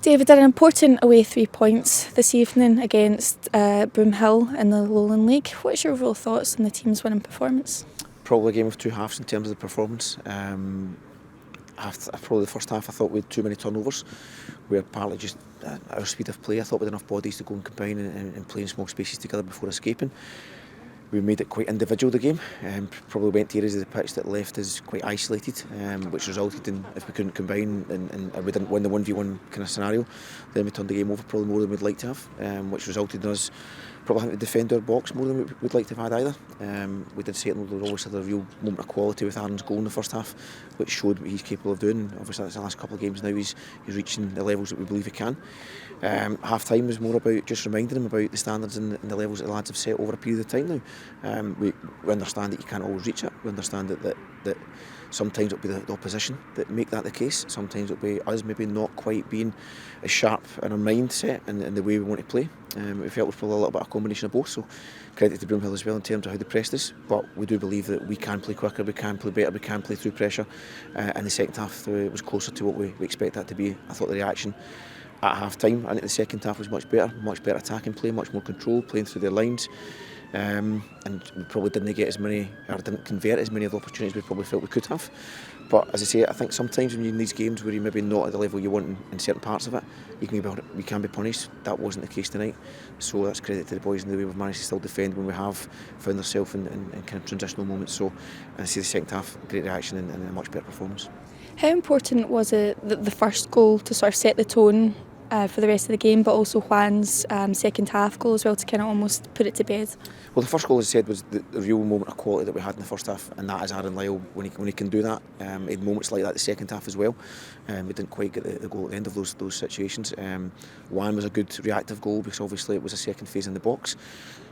David, an important away 3 points this evening against Broomhill in the Lowland League. What's your overall thoughts on the team's winning performance? Probably a game of two halves in terms of the performance. Probably the first half I thought we had too many turnovers. We were partly just our speed of play. I thought we had enough bodies to go and combine and play in small spaces together before escaping. We made it quite individual, the game. Probably went to areas of the pitch that left us quite isolated, which resulted in, if we couldn't combine and we didn't win the 1v1 kind of scenario, then we turned the game over probably more than we'd like to have, which resulted in us probably having to defend our box more than we'd like to have had either. We did certainly always had a real moment of quality with Aaron's goal in the first half, which showed what he's capable of doing. Obviously that's the last couple of games now he's reaching the levels that we believe he can. Half time was more about just reminding him about the standards and the levels that the lads have set over a period of time now. We understand that you can't always reach it. We understand that sometimes it'll be the opposition that make that the case. Sometimes it'll be us maybe not quite being as sharp in our mindset and the way we want to play. We felt it was probably a little bit of a combination of both, so credit to Broomhill as well in terms of how they pressed us, but we do believe that we can play quicker, we can play better, we can play through pressure, and the second half was closer to what we expect that to be. I thought the reaction at half time and at the second half was much better attacking play, much more control, playing through their lines. And we probably didn't get as many, or didn't convert as many of the opportunities we probably felt we could have. But as I say, I think sometimes when you're in these games where you're maybe not at the level you want in certain parts of it, you can be punished. That wasn't the case tonight. So that's credit to the boys in the way we've managed to still defend when we have found ourselves in kind of transitional moments. So, and I see the second half, great reaction and a much better performance. How important was it the first goal to sort of set the tone for the rest of the game, but also Juan's second half goal as well to kind of almost put it to bed? Well, the first goal, as I said, was the real moment of quality that we had in the first half, and that is Aaron Lyle when he can do that. He had moments like that the second half as well. We didn't quite get the goal at the end of those situations. Juan was a good reactive goal because obviously it was a second phase in the box.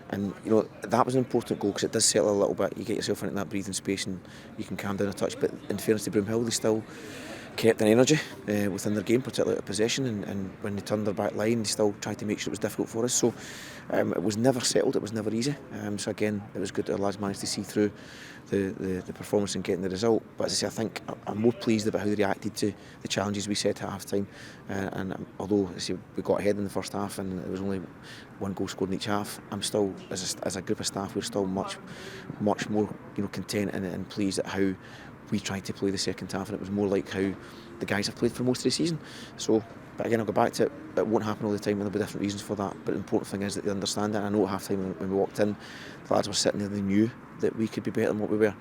And you know that was an important goal because it does settle a little bit. You get yourself into that breathing space and you can calm down a touch. But in fairness to Broomhill, they still kept an energy within their game, particularly at possession, and when they turned their back line, they still tried to make sure it was difficult for us. So it was never settled, it was never easy. So again, it was good that our lads managed to see through the performance and getting the result. But as I say, I think I'm more pleased about how they reacted to the challenges we set at half time. And although as I say, we got ahead in the first half and it was only one goal scored in each half, I'm still, as a group of staff, we're still much more content and pleased at how we tried to play the second half, and it was more like how the guys have played for most of the season. So, but again, I'll go back to it. It won't happen all the time, and there'll be different reasons for that. But the important thing is that they understand it. And I know at half time when we walked in, the lads were sitting there, they knew that we could be better than what we were,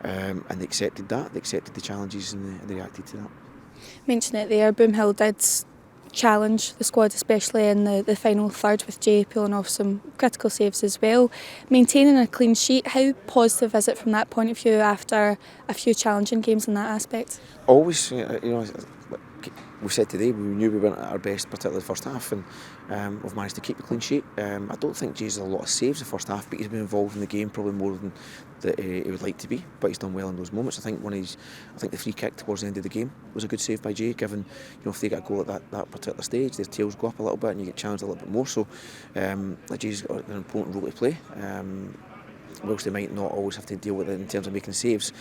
and they accepted that. They accepted the challenges and they reacted to that. Mention it there, Broomhill did challenge the squad, especially in the final third, with Jay pulling off some critical saves as well. Maintaining a clean sheet, how positive is it from that point of view after a few challenging games in that aspect? Always, we said today we knew we weren't at our best, particularly the first half, and we've managed to keep the clean sheet. I don't think Jay's had a lot of saves the first half, but he's been involved in the game probably more than that he would like to be. But he's done well in those moments. I think the free kick towards the end of the game was a good save by Jay. Given if they get a goal at that particular stage, their tails go up a little bit and you get challenged a little bit more. So Jay's got an important role to play. Whilst they might not always have to deal with it in terms of making saves,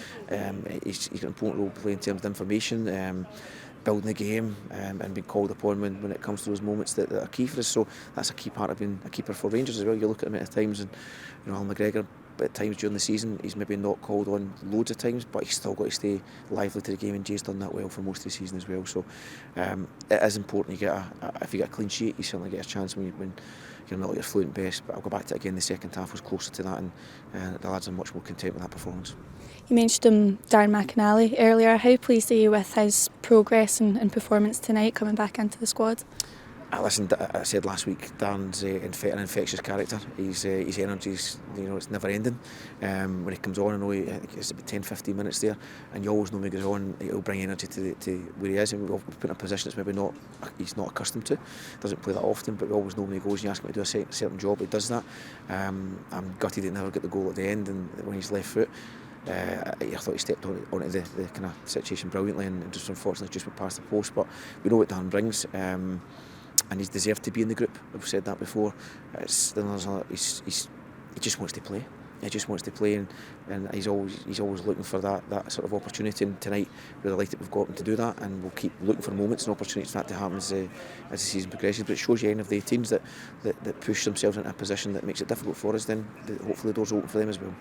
he's got an important role to play in terms of information, building the game, and being called upon when it comes to those moments that are key for us. So that's a key part of being a keeper for Rangers as well. You look at him at times, and Alan McGregor, at times during the season, he's maybe not called on loads of times, but he's still got to stay lively to the game, and Jay's done that well for most of the season as well. So it is important. If you get a clean sheet, you certainly get a chance when you're not at your fluent best. But I'll go back to it again. The second half was closer to that, and the lads are much more content with that performance. You mentioned Darren McAnally earlier. How pleased are you with his progress and performance tonight, coming back into the squad? I said last week, Darren's an infectious character. His energy's, it's never ending. When he comes on, I know it's about 10-15 minutes there, and you always know when he goes on, he'll bring energy to where he is. And we've put in a position that's maybe he's not accustomed to. Doesn't play that often, but we always know when he goes and you ask him to do a certain job, he does that. I'm gutted he never got the goal at the end, and when he's left foot. I thought he stepped onto the kind of situation brilliantly, and just unfortunately just went past the post. But we know what Darren brings. And he's deserved to be in the group. I've said that before. He just wants to play. he just wants to play, and he's always looking for that sort of opportunity. And tonight we're delighted we've got him to do that, and we'll keep looking for moments and opportunities for that to happen as the season progresses. But it shows you any of the teams that push themselves into a position that makes it difficult for us, then hopefully the doors are open for them as well.